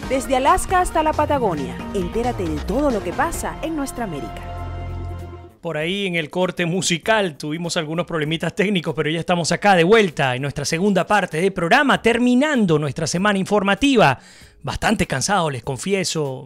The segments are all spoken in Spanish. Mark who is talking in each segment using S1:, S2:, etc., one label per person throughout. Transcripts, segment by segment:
S1: Desde Alaska hasta la Patagonia, entérate de todo lo que pasa en nuestra América.
S2: Por ahí en el corte musical tuvimos algunos problemitas técnicos, pero ya estamos acá de vuelta en nuestra segunda parte del programa, terminando nuestra semana informativa. Bastante cansados, les confieso,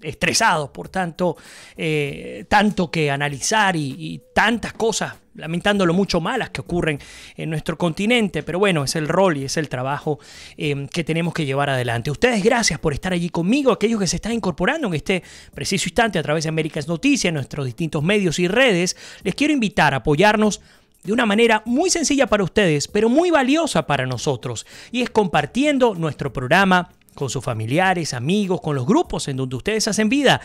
S2: estresados por tanto que analizar y tantas cosas, lamentándolo mucho malas que ocurren en nuestro continente, pero bueno, es el rol y es el trabajo que tenemos que llevar adelante. Ustedes, gracias por estar allí conmigo, aquellos que se están incorporando en este preciso instante a través de Américas Noticias, nuestros distintos medios y redes. Les quiero invitar a apoyarnos de una manera muy sencilla para ustedes, pero muy valiosa para nosotros, y es compartiendo nuestro programa con sus familiares, amigos, con los grupos en donde ustedes hacen vida.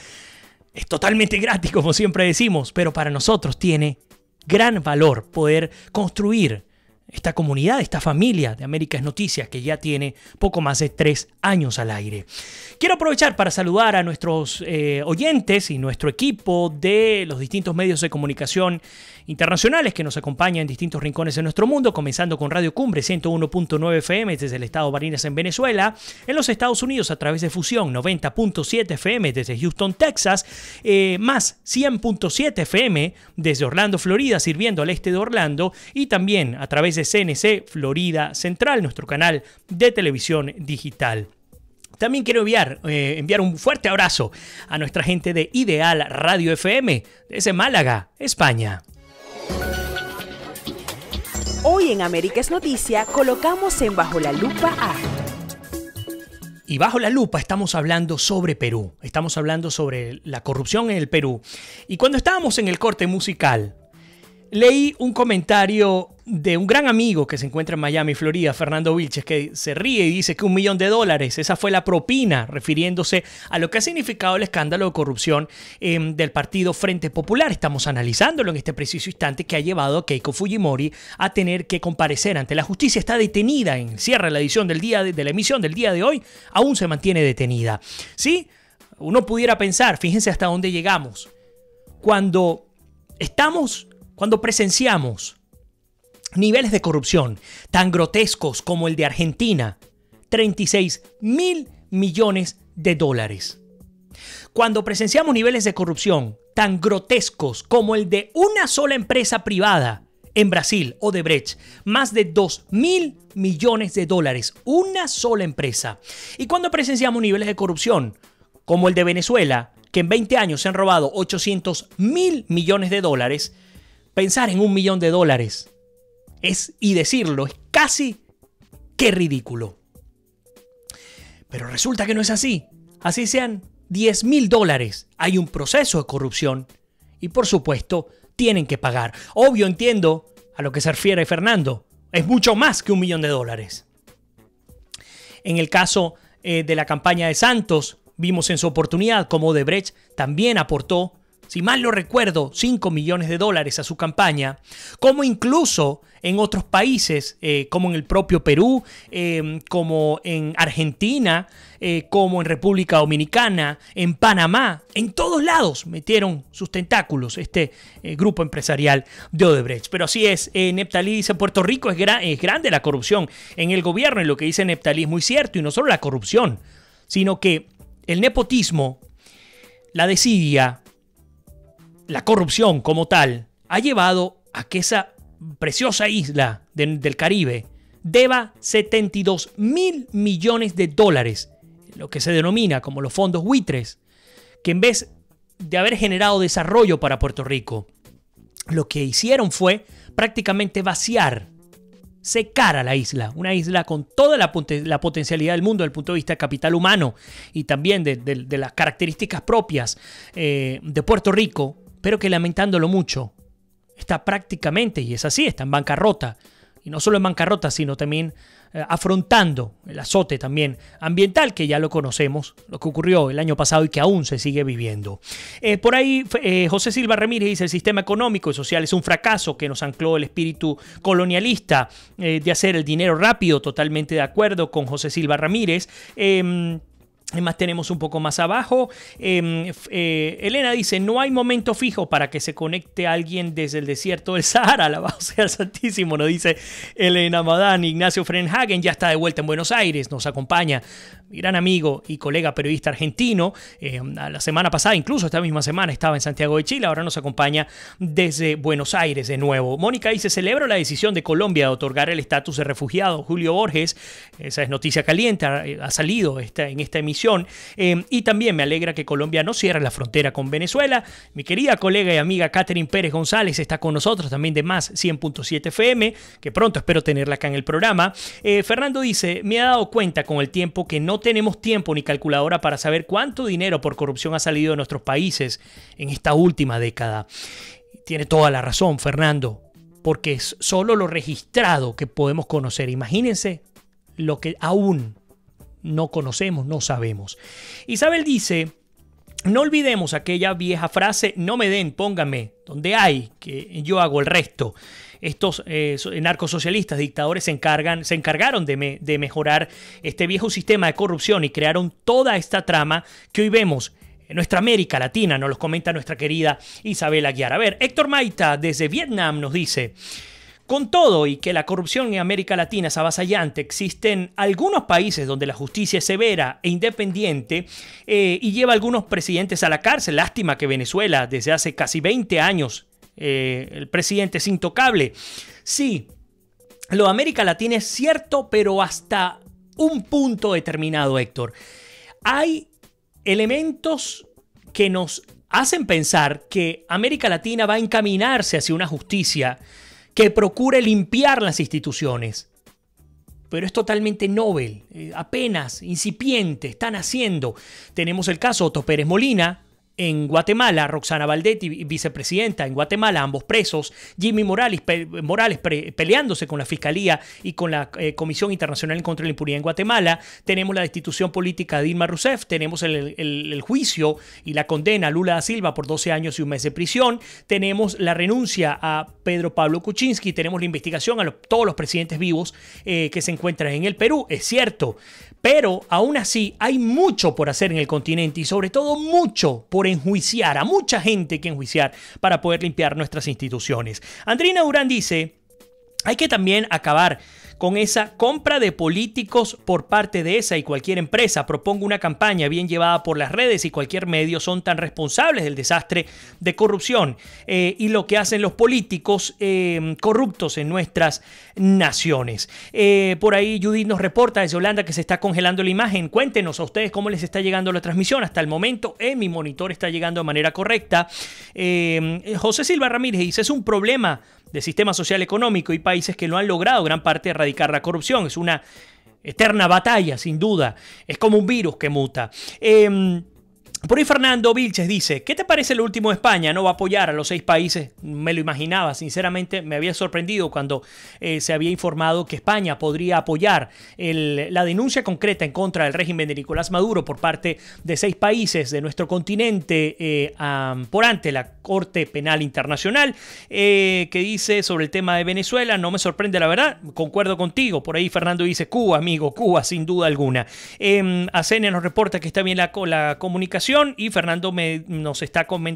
S2: Es totalmente gratis, como siempre decimos, pero para nosotros tiene gran valor poder construir esta comunidad, esta familia de Américas Noticias, que ya tiene poco más de 3 años al aire. Quiero aprovechar para saludar a nuestros oyentes y nuestro equipo de los distintos medios de comunicación internacionales que nos acompañan en distintos rincones de nuestro mundo, comenzando con Radio Cumbre 101.9 FM desde el estado Barinas en Venezuela, en los Estados Unidos a través de Fusión 90.7 FM desde Houston, Texas, más 100.7 FM desde Orlando, Florida, sirviendo al este de Orlando, y también a través de CNC Florida Central, nuestro canal de televisión digital. También quiero enviar un fuerte abrazo a nuestra gente de Ideal Radio FM desde Málaga, España.
S1: Hoy en Américas Noticia colocamos en Bajo la Lupa a...
S2: Y bajo la lupa estamos hablando sobre Perú, estamos hablando sobre la corrupción en el Perú. Y cuando estábamos en el corte musical, leí un comentario de un gran amigo que se encuentra en Miami, Florida, Fernando Vilches, que se ríe y dice que $1 millón, esa fue la propina, refiriéndose a lo que ha significado el escándalo de corrupción del partido Frente Popular. Estamos analizándolo en este preciso instante, que ha llevado a Keiko Fujimori a tener que comparecer ante la justicia. Está detenida en cierre de la edición de la emisión del día de hoy, aún se mantiene detenida. ¿Sí? Uno pudiera pensar, fíjense hasta dónde llegamos, cuando presenciamos niveles de corrupción tan grotescos como el de Argentina, $36.000 millones. Cuando presenciamos niveles de corrupción tan grotescos como el de una sola empresa privada en Brasil, Odebrecht, más de $2.000 millones, una sola empresa. Y cuando presenciamos niveles de corrupción como el de Venezuela, que en 20 años se han robado $800.000 millones, pensar en $1 millón y decirlo es casi que ridículo. Pero resulta que no es así. Así sean $10.000, hay un proceso de corrupción y, por supuesto, tienen que pagar. Obvio, entiendo a lo que se refiere Fernando. Es mucho más que $1 millón. En el caso de la campaña de Santos, vimos en su oportunidad como Odebrecht también aportó, si mal no recuerdo, $5 millones a su campaña, como incluso en otros países, como en el propio Perú, como en Argentina, como en República Dominicana, en Panamá, en todos lados metieron sus tentáculos este grupo empresarial de Odebrecht. Pero así es, Neptalí dice, Puerto Rico es grande la corrupción en el gobierno, y lo que dice Neptalí es muy cierto, y no solo la corrupción, sino que el nepotismo, la desidia, la corrupción como tal, ha llevado a que esa preciosa isla del Caribe deba $72.000 millones, lo que se denomina como los fondos buitres, que en vez de haber generado desarrollo para Puerto Rico, lo que hicieron fue prácticamente secar a la isla, una isla con toda la potencialidad del mundo desde el punto de vista de capital humano y también de las características propias de Puerto Rico, pero que, lamentándolo mucho, está prácticamente, y es así, está en bancarrota. Y no solo en bancarrota, sino también afrontando el azote también ambiental, que ya lo conocemos, lo que ocurrió el año pasado y que aún se sigue viviendo. Por ahí José Silva Ramírez dice: el sistema económico y social es un fracaso que nos ancló el espíritu colonialista de hacer el dinero rápido. Totalmente de acuerdo con José Silva Ramírez. Además tenemos un poco más abajo, Elena dice, no hay momento fijo para que se conecte alguien desde el desierto del Sahara, alabado sea el Santísimo, nos dice Elena Madán. Ignacio Frenhagen ya está de vuelta en Buenos Aires, nos acompaña, mi gran amigo y colega periodista argentino, la semana pasada, incluso esta misma semana estaba en Santiago de Chile, ahora nos acompaña desde Buenos Aires de nuevo. Mónica dice, celebro la decisión de Colombia de otorgar el estatus de refugiado. Julio Borges, esa es noticia caliente, ha salido en esta emisión. Y también me alegra que Colombia no cierre la frontera con Venezuela. Mi querida colega y amiga Catherine Pérez González está con nosotros también de Más 100.7 FM, que pronto espero tenerla acá en el programa. Fernando dice, me he dado cuenta con el tiempo que no tenemos tiempo ni calculadora para saber cuánto dinero por corrupción ha salido de nuestros países en esta última década. Tiene toda la razón, Fernando, porque es solo lo registrado que podemos conocer. Imagínense lo que aún no conocemos, no sabemos. Isabel dice, no olvidemos aquella vieja frase, no me den, pónganme, donde hay, que yo hago el resto. Estos narcosocialistas, dictadores se encargaron de mejorar este viejo sistema de corrupción y crearon toda esta trama que hoy vemos en nuestra América Latina, nos los comenta nuestra querida Isabel Aguiar. A ver, Héctor Maita desde Vietnam nos dice, con todo y que la corrupción en América Latina es avasallante, existen algunos países donde la justicia es severa e independiente y lleva a algunos presidentes a la cárcel. Lástima que Venezuela, desde hace casi 20 años, el presidente es intocable. Sí, lo de América Latina es cierto, pero hasta un punto determinado, Héctor. Hay elementos que nos hacen pensar que América Latina va a encaminarse hacia una justicia que procure limpiar las instituciones. Pero es totalmente novel, apenas incipiente, están haciendo. Tenemos el caso Otto Pérez Molina en Guatemala, Roxana Valdetti, vicepresidenta en Guatemala, ambos presos, Jimmy Morales peleándose con la Fiscalía y con la Comisión Internacional contra la Impunidad en Guatemala. Tenemos la destitución política de Dilma Rousseff, tenemos el juicio y la condena a Lula da Silva por 12 años y un mes de prisión, tenemos la renuncia a Pedro Pablo Kuczynski, tenemos la investigación a todos los presidentes vivos que se encuentran en el Perú, es cierto. Pero aún así hay mucho por hacer en el continente y sobre todo mucho por enjuiciar, a mucha gente que enjuiciar para poder limpiar nuestras instituciones. Andrina Durán dice, hay que también acabar con esa compra de políticos por parte de esa y cualquier empresa. Propongo una campaña bien llevada por las redes y cualquier medio son tan responsables del desastre de corrupción y lo que hacen los políticos corruptos en nuestras naciones. Por ahí Judith nos reporta desde Holanda que se está congelando la imagen. Cuéntenos a ustedes cómo les está llegando la transmisión. Hasta el momento en mi monitor está llegando de manera correcta. José Silva Ramírez dice, es un problema de sistema social económico y países que no han logrado gran parte de erradicar la corrupción. Es una eterna batalla, sin duda. Es como un virus que muta. Por ahí Fernando Vilches dice, ¿qué te parece el último de España? ¿No va a apoyar a los 6 países? Me lo imaginaba, sinceramente me había sorprendido cuando se había informado que España podría apoyar la denuncia concreta en contra del régimen de Nicolás Maduro por parte de 6 países de nuestro continente por ante la Corte Penal Internacional, que dice sobre el tema de Venezuela. No me sorprende, la verdad, concuerdo contigo. Por ahí Fernando dice, Cuba, amigo, Cuba, sin duda alguna. Acenia nos reporta que está bien la comunicación. Y Fernando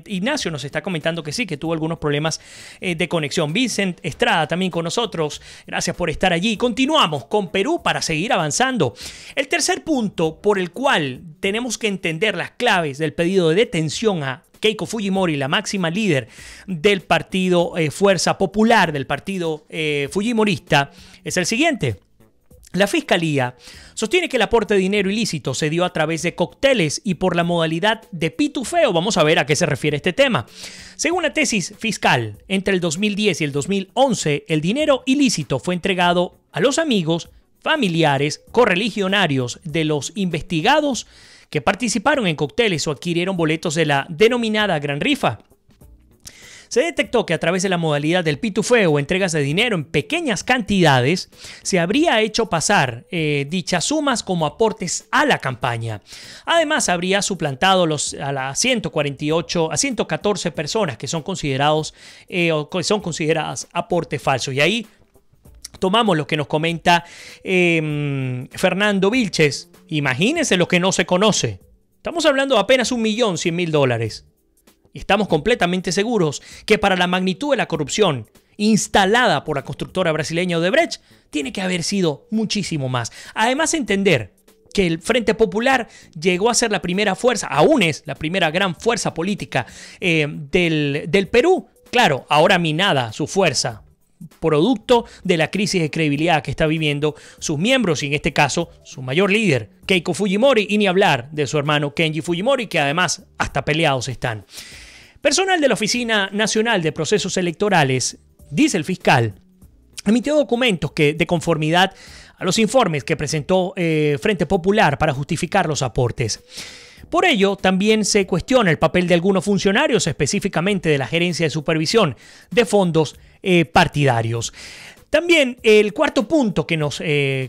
S2: Ignacio nos está comentando que sí, que tuvo algunos problemas de conexión. Vincent Estrada también con nosotros. Gracias por estar allí. Continuamos con Perú para seguir avanzando. El tercer punto por el cual tenemos que entender las claves del pedido de detención a Keiko Fujimori, la máxima líder del partido Fuerza Popular, del partido fujimorista, es el siguiente. La Fiscalía sostiene que el aporte de dinero ilícito se dio a través de cócteles y por la modalidad de pitufeo. Vamos a ver a qué se refiere este tema. Según la tesis fiscal, entre el 2010 y el 2011, el dinero ilícito fue entregado a los amigos, familiares, correligionarios de los investigados que participaron en cócteles o adquirieron boletos de la denominada Gran Rifa. Se detectó que a través de la modalidad del pitufeo o entregas de dinero en pequeñas cantidades, se habría hecho pasar dichas sumas como aportes a la campaña. Además, habría suplantado a las 114 personas que son consideradas aporte falso. Y ahí tomamos lo que nos comenta Fernando Vilches Imagínense lo que no se conoce. Estamos hablando de apenas $1.100.000. Y estamos completamente seguros que para la magnitud de la corrupción instalada por la constructora brasileña Odebrecht, tiene que haber sido muchísimo más. Además, entender que el Frente Popular llegó a ser la primera fuerza, aún es la primera gran fuerza política del Perú. Claro, ahora minada su fuerza, producto de la crisis de credibilidad que está viviendo sus miembros y en este caso su mayor líder, Keiko Fujimori, y ni hablar de su hermano Kenji Fujimori, que además hasta peleados están. Personal de la Oficina Nacional de Procesos Electorales, dice el fiscal, emitió documentos de conformidad a los informes que presentó Frente Popular para justificar los aportes. Por ello, también se cuestiona el papel de algunos funcionarios, específicamente de la Gerencia de Supervisión de Fondos Partidarios. También el cuarto punto que nos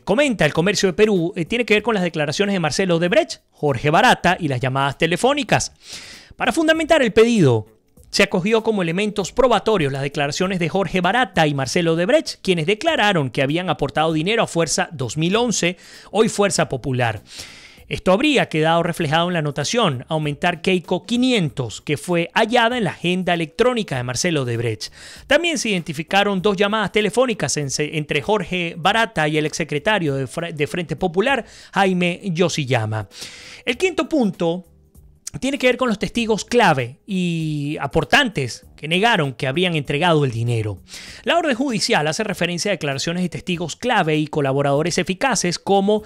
S2: comenta el Comercio de Perú tiene que ver con las declaraciones de Marcelo Odebrecht, Jorge Barata y las llamadas telefónicas. Para fundamentar el pedido, se acogió como elementos probatorios las declaraciones de Jorge Barata y Marcelo Odebrecht, quienes declararon que habían aportado dinero a Fuerza 2011, hoy Fuerza Popular. Esto habría quedado reflejado en la anotación Aumentar Keiko 500, que fue hallada en la agenda electrónica de Marcelo Odebrecht. También se identificaron 2 llamadas telefónicas entre Jorge Barata y el exsecretario de Frente Popular, Jaime Yoshiyama. El quinto punto tiene que ver con los testigos clave y aportantes que negaron que habrían entregado el dinero. La orden judicial hace referencia a declaraciones de testigos clave y colaboradores eficaces como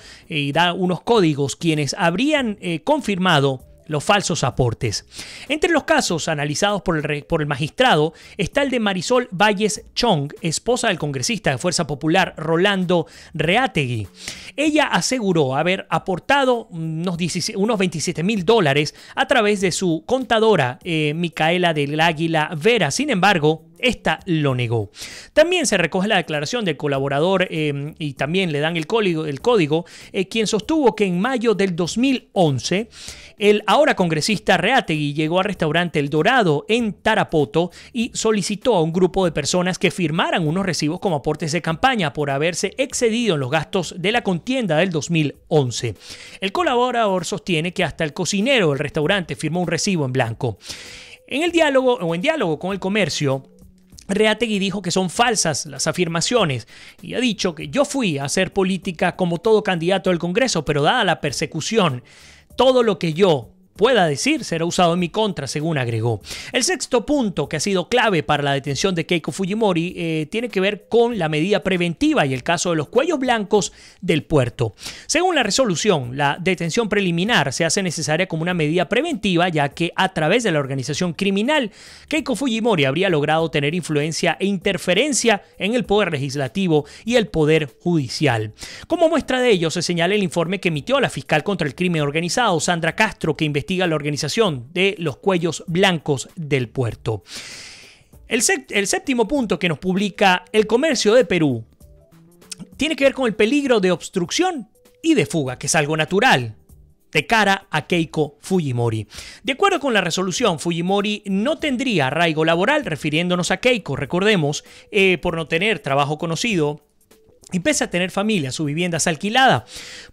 S2: da unos códigos quienes habrían confirmado los falsos aportes. Entre los casos analizados por el magistrado está el de Marisol Valles Chong, esposa del congresista de Fuerza Popular Rolando Reategui. Ella aseguró haber aportado unos $27.000 a través de su contadora Micaela del Águila Vera. Sin embargo, esta lo negó. También se recoge la declaración del colaborador y también le dan el código quien sostuvo que en mayo del 2011 el ahora congresista Reategui llegó al restaurante El Dorado en Tarapoto y solicitó a un grupo de personas que firmaran unos recibos como aportes de campaña por haberse excedido en los gastos de la contienda del 2011. El colaborador sostiene que hasta el cocinero del restaurante firmó un recibo en blanco. En diálogo con el Comercio, Reategui dijo que son falsas las afirmaciones y ha dicho que yo fui a hacer política como todo candidato del Congreso, pero dada la persecución, todo lo que yo pueda decir será usado en mi contra, según agregó. El sexto punto, que ha sido clave para la detención de Keiko Fujimori, tiene que ver con la medida preventiva y el caso de los cuellos blancos del puerto. Según la resolución, la detención preliminar se hace necesaria como una medida preventiva, ya que a través de la organización criminal, Keiko Fujimori habría logrado tener influencia e interferencia en el poder legislativo y el poder judicial. Como muestra de ello, se señala el informe que emitió la fiscal contra el crimen organizado, Sandra Castro, que investiga la organización de los cuellos blancos del puerto. El séptimo punto que nos publica el Comercio de Perú tiene que ver con el peligro de obstrucción y de fuga, que es algo natural de cara a Keiko Fujimori. De acuerdo con la resolución, Fujimori no tendría arraigo laboral, refiriéndonos a Keiko, recordemos, por no tener trabajo conocido, y pese a tener familia, su vivienda es alquilada.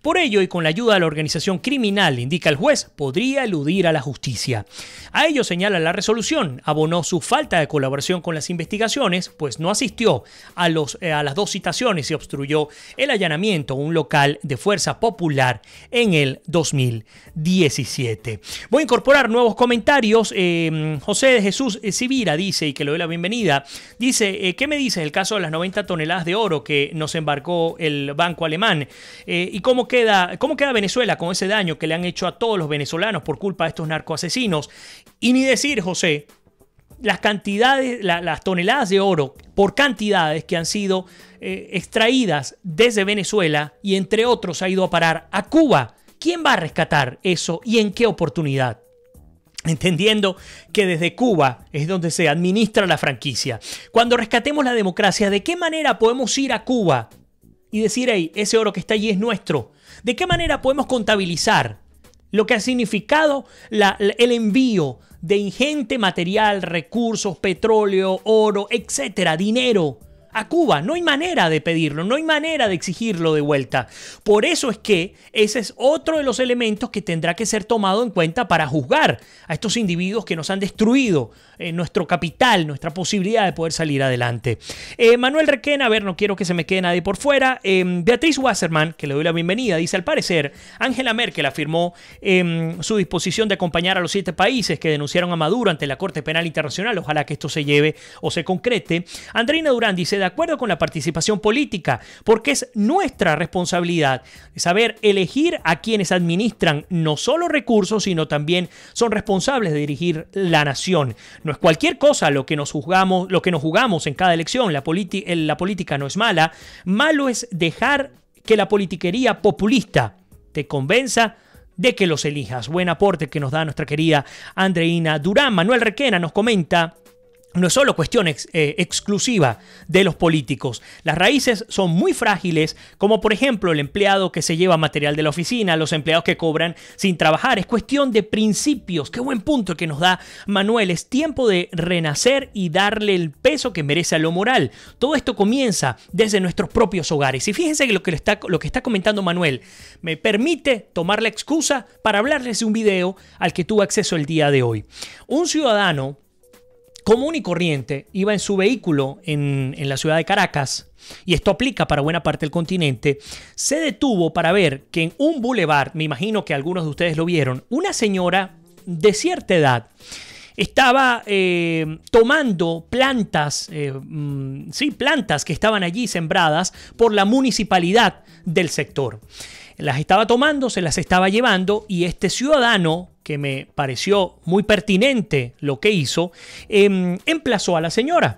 S2: Por ello, y con la ayuda de la organización criminal, indica el juez, podría eludir a la justicia. A ello señala la resolución, abonó su falta de colaboración con las investigaciones, pues no asistió a las 2 citaciones y obstruyó el allanamiento a un local de Fuerza Popular en el 2017. Voy a incorporar nuevos comentarios. José de Jesús Sivira dice, y que le doy la bienvenida, dice, ¿qué me dice el caso de las 90 toneladas de oro que nos embarcó el banco alemán? ¿Y cómo queda Venezuela con ese daño que le han hecho a todos los venezolanos por culpa de estos narcoasesinos? Y ni decir, José, las cantidades, las toneladas de oro por cantidades que han sido extraídas desde Venezuela y entre otros ha ido a parar a Cuba. ¿Quién va a rescatar eso y en qué oportunidad? Entendiendo que desde Cuba es donde se administra la franquicia. Cuando rescatemos la democracia, ¿de qué manera podemos ir a Cuba y decir, hey, ese oro que está allí es nuestro? ¿De qué manera podemos contabilizar lo que ha significado el envío de ingente material, recursos, petróleo, oro, etcétera, dinero a Cuba. No hay manera de pedirlo, no hay manera de exigirlo de vuelta. Por eso es que ese es otro de los elementos que tendrá que ser tomado en cuenta para juzgar a estos individuos que nos han destruido nuestro capital, nuestra posibilidad de poder salir adelante. Manuel Requena, a ver, no quiero que se me quede nadie por fuera. Beatriz Wasserman, que le doy la bienvenida, dice: al parecer, Angela Merkel afirmó su disposición de acompañar a los 7 países que denunciaron a Maduro ante la Corte Penal Internacional. Ojalá que esto se lleve o se concrete. Andreina Durán dice: de acuerdo con la participación política, porque es nuestra responsabilidad saber elegir a quienes administran no solo recursos, sino también son responsables de dirigir la nación. No es cualquier cosa lo que nos jugamos en cada elección. La política no es mala. Malo es dejar que la politiquería populista te convenza de que los elijas. Buen aporte que nos da nuestra querida Andreina Durán. Manuel Requena nos comenta: no es solo cuestión exclusiva de los políticos. Las raíces son muy frágiles, como por ejemplo el empleado que se lleva material de la oficina, los empleados que cobran sin trabajar. Es cuestión de principios. Qué buen punto que nos da Manuel. Es tiempo de renacer y darle el peso que merece a lo moral. Todo esto comienza desde nuestros propios hogares. Y fíjense que lo que está comentando Manuel me permite tomar la excusa para hablarles de un video al que tuve acceso el día de hoy. Un ciudadano común y corriente iba en su vehículo en la ciudad de Caracas, y esto aplica para buena parte del continente. Se detuvo para ver que en un bulevar, me imagino que algunos de ustedes lo vieron, una señora de cierta edad estaba tomando plantas, plantas que estaban allí sembradas por la municipalidad del sector. Las estaba tomando, se las estaba llevando, y este ciudadano, que me pareció muy pertinente lo que hizo, emplazó a la señora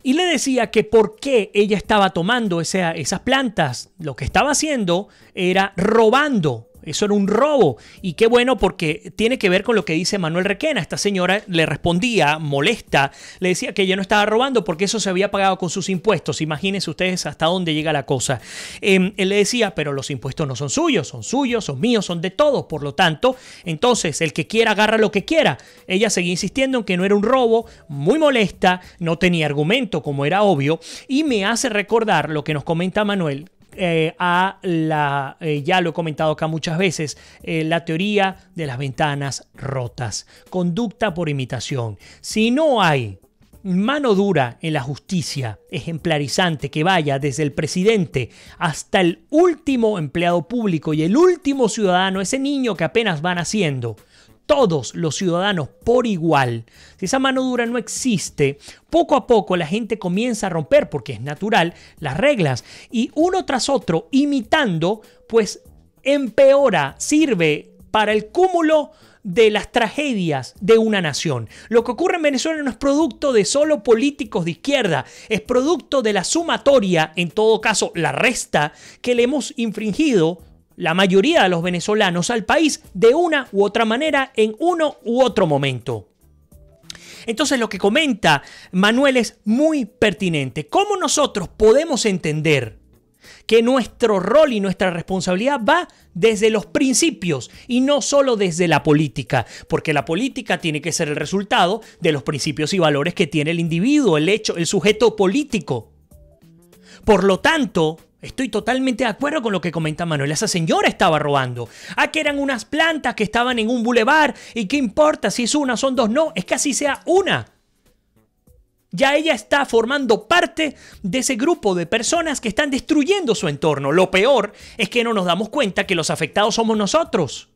S2: y le decía que por qué ella estaba tomando esas plantas. Lo que estaba haciendo era robando. Eso era un robo. Y qué bueno, porque tiene que ver con lo que dice Manuel Requena. Esta señora le respondía, molesta, le decía que ella no estaba robando porque eso se había pagado con sus impuestos. Imagínense ustedes hasta dónde llega la cosa. Él le decía: pero los impuestos no son suyos, son míos, son de todos. Por lo tanto, entonces el que quiera agarra lo que quiera. Ella seguía insistiendo en que no era un robo, muy molesta, no tenía argumento, como era obvio, y me hace recordar lo que nos comenta Manuel. Ya lo he comentado acá muchas veces, la teoría de las ventanas rotas, conducta por imitación. Si no hay mano dura en la justicia ejemplarizante que vaya desde el presidente hasta el último empleado público y el último ciudadano, ese niño que apenas va naciendo, todos los ciudadanos por igual, si esa mano dura no existe, poco a poco la gente comienza a romper, porque es natural, las reglas, y uno tras otro, imitando, pues empeora, sirve para el cúmulo de las tragedias de una nación. Lo que ocurre en Venezuela no es producto de solo políticos de izquierda, es producto de la sumatoria, en todo caso la resta, que le hemos infringido la mayoría de los venezolanos al país de una u otra manera en uno u otro momento. Entonces lo que comenta Manuel es muy pertinente. ¿Cómo nosotros podemos entender que nuestro rol y nuestra responsabilidad va desde los principios y no solo desde la política? Porque la política tiene que ser el resultado de los principios y valores que tiene el individuo, el sujeto político. Por lo tanto, estoy totalmente de acuerdo con lo que comenta Manuel. Esa señora estaba robando. Que eran unas plantas que estaban en un bulevar. ¿Y qué importa si es una o son dos? No, es que así sea una. Ya ella está formando parte de ese grupo de personas que están destruyendo su entorno. Lo peor es que no nos damos cuenta que los afectados somos nosotros.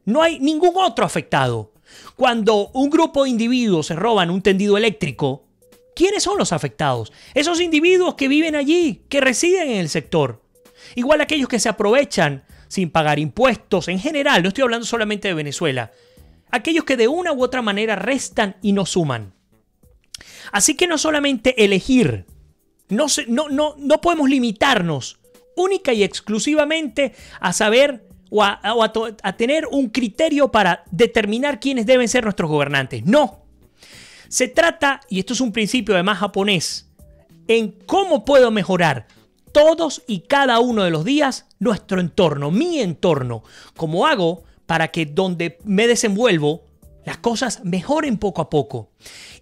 S2: No hay ningún otro afectado. Cuando un grupo de individuos se roban un tendido eléctrico, ¿quiénes son los afectados? Esos individuos que viven allí, que residen en el sector. Igual aquellos que se aprovechan sin pagar impuestos en general, no estoy hablando solamente de Venezuela. Aquellos que de una u otra manera restan y no suman. Así que no solamente elegir, no podemos limitarnos única y exclusivamente a saber o a tener un criterio para determinar quiénes deben ser nuestros gobernantes. No. Se trata, y esto es un principio además japonés, en cómo puedo mejorar todos y cada uno de los días nuestro entorno, mi entorno. Cómo hago para que donde me desenvuelvo las cosas mejoren poco a poco.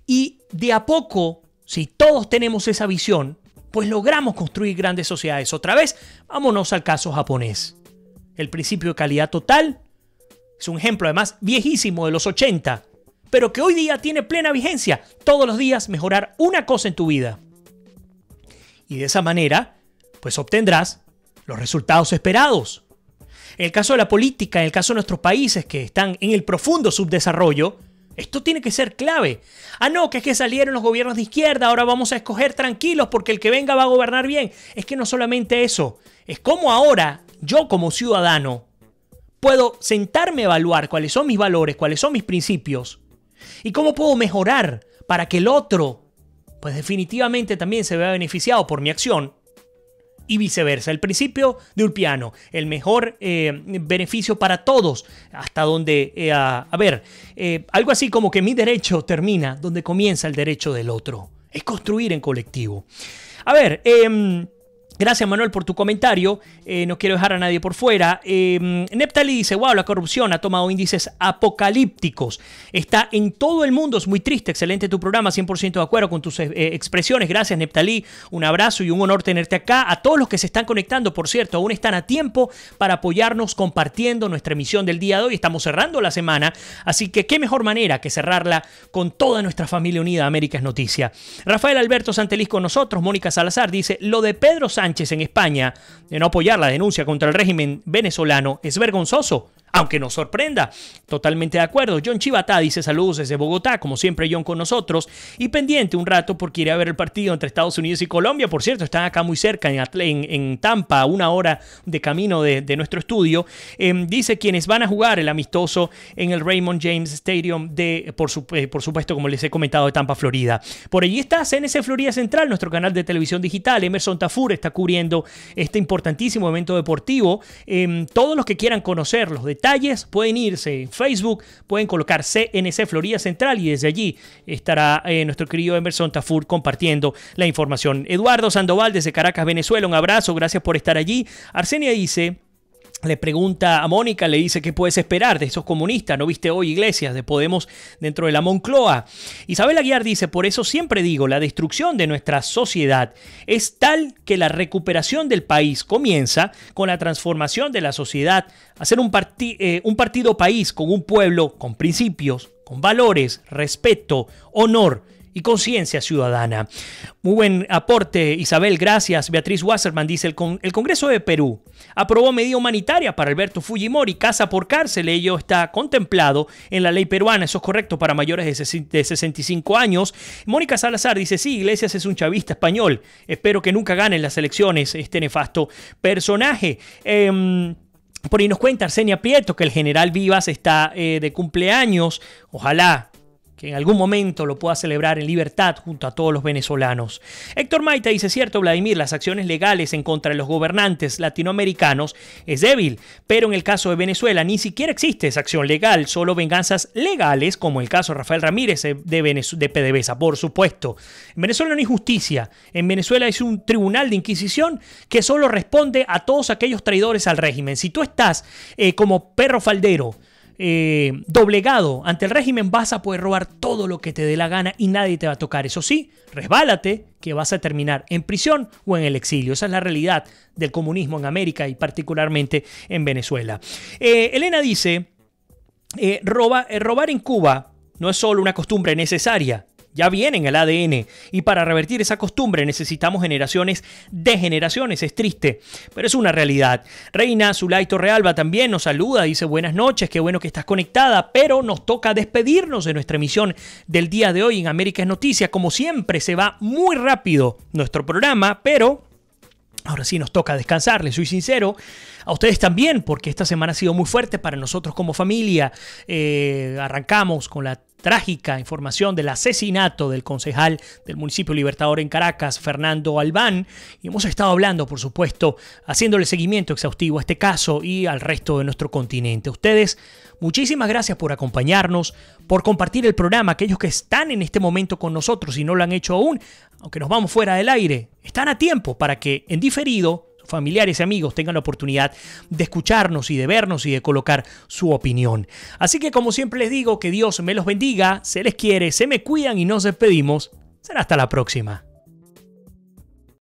S2: Y de a poco si todos tenemos esa visión, pues logramos construir grandes sociedades. Otra vez, vámonos al caso japonés. El principio de calidad total es un ejemplo además viejísimo de los 80, pero que hoy día tiene plena vigencia. Todos los días mejorar una cosa en tu vida. Y de esa manera, pues obtendrás los resultados esperados. En el caso de la política, en el caso de nuestros países que están en el profundo subdesarrollo, esto tiene que ser clave. No, que es que salieron los gobiernos de izquierda, ahora vamos a escoger tranquilos porque el que venga va a gobernar bien. Es que no solamente eso, es cómo ahora yo como ciudadano puedo sentarme a evaluar cuáles son mis valores, cuáles son mis principios y cómo puedo mejorar para que el otro, pues definitivamente también se vea beneficiado por mi acción. Y viceversa, el principio de Ulpiano, el mejor beneficio para todos, hasta donde, algo así como que mi derecho termina donde comienza el derecho del otro. Es construir en colectivo. Gracias, Manuel, por tu comentario. No quiero dejar a nadie por fuera. Neptali dice, wow, la corrupción ha tomado índices apocalípticos. Está en todo el mundo, es muy triste. Excelente tu programa, 100% de acuerdo con tus expresiones. Gracias, Neptali. Un abrazo y un honor tenerte acá. A todos los que se están conectando, por cierto, aún están a tiempo para apoyarnos compartiendo nuestra emisión del día de hoy. Estamos cerrando la semana, así que qué mejor manera que cerrarla con toda nuestra familia unida. América es noticia. Rafael Alberto Santeliz con nosotros. Mónica Salazar dice, lo de Pedro Sánchez en España de no apoyar la denuncia contra el régimen venezolano es vergonzoso, aunque nos sorprenda. Totalmente de acuerdo. John Chivatá dice saludos desde Bogotá, como siempre John con nosotros, y pendiente un rato porque iré a ver el partido entre Estados Unidos y Colombia. Por cierto, están acá muy cerca en Tampa, a 1 hora de camino de nuestro estudio. Dice quienes van a jugar el amistoso en el Raymond James Stadium por supuesto, como les he comentado, de Tampa, Florida. Por allí está CNC Florida Central, nuestro canal de televisión digital. Emerson Tafur está cubriendo este importantísimo evento deportivo. Todos los que quieran conocer los detalles pueden irse en Facebook, pueden colocar CNC Florida Central y desde allí estará nuestro querido Emerson Tafur compartiendo la información. Eduardo Sandoval desde Caracas, Venezuela, un abrazo, gracias por estar allí. Arsenia dice, le pregunta a Mónica, le dice qué puedes esperar de esos comunistas, ¿no viste hoy Iglesias de Podemos dentro de la Moncloa? Isabel Aguiar dice, por eso siempre digo, la destrucción de nuestra sociedad es tal que la recuperación del país comienza con la transformación de la sociedad, hacer un partido país con un pueblo con principios, con valores, respeto, honor y conciencia ciudadana. Muy buen aporte, Isabel, gracias. Beatriz Wasserman dice, el Congreso de Perú aprobó medida humanitaria para Alberto Fujimori, casa por cárcel. Ello está contemplado en la ley peruana, eso es correcto, para mayores de 65 años. Mónica Salazar dice, sí, Iglesias es un chavista español. Espero que nunca gane en las elecciones este nefasto personaje. Por ahí nos cuenta Arsenia Prieto que el general Vivas está de cumpleaños. Ojalá que en algún momento lo pueda celebrar en libertad junto a todos los venezolanos. Héctor Maita dice, cierto, Vladimir, las acciones legales en contra de los gobernantes latinoamericanos es débil, pero en el caso de Venezuela ni siquiera existe esa acción legal, solo venganzas legales, como el caso de Rafael Ramírez de PDVSA, por supuesto. En Venezuela no hay justicia, en Venezuela es un tribunal de inquisición que solo responde a todos aquellos traidores al régimen. Si tú estás como perro faldero, doblegado ante el régimen, vas a poder robar todo lo que te dé la gana y nadie te va a tocar. Eso sí, resbálate que vas a terminar en prisión o en el exilio. Esa es la realidad del comunismo en América y particularmente en Venezuela. Elena dice, robar en Cuba no es solo una costumbre necesaria, ya viene en el ADN y para revertir esa costumbre necesitamos generaciones de generaciones. Es triste, pero es una realidad. Reina Zulay Torrealba también nos saluda, dice buenas noches, qué bueno que estás conectada, pero nos toca despedirnos de nuestra emisión del día de hoy en América es Noticia. Como siempre se va muy rápido nuestro programa, pero ahora sí nos toca descansar, les soy sincero. A ustedes también, porque esta semana ha sido muy fuerte para nosotros como familia. Arrancamos con la trágica información del asesinato del concejal del municipio Libertador en Caracas, Fernando Albán, y hemos estado hablando, por supuesto, haciéndole seguimiento exhaustivo a este caso y al resto de nuestro continente. Ustedes, muchísimas gracias por acompañarnos, por compartir el programa. Aquellos que están en este momento con nosotros y no lo han hecho aún, aunque nos vamos fuera del aire, están a tiempo para que en diferido familiares y amigos tengan la oportunidad de escucharnos y de vernos y de colocar su opinión. Así que como siempre les digo, que Dios me los bendiga, se les quiere, se me cuidan y nos despedimos Será hasta la próxima.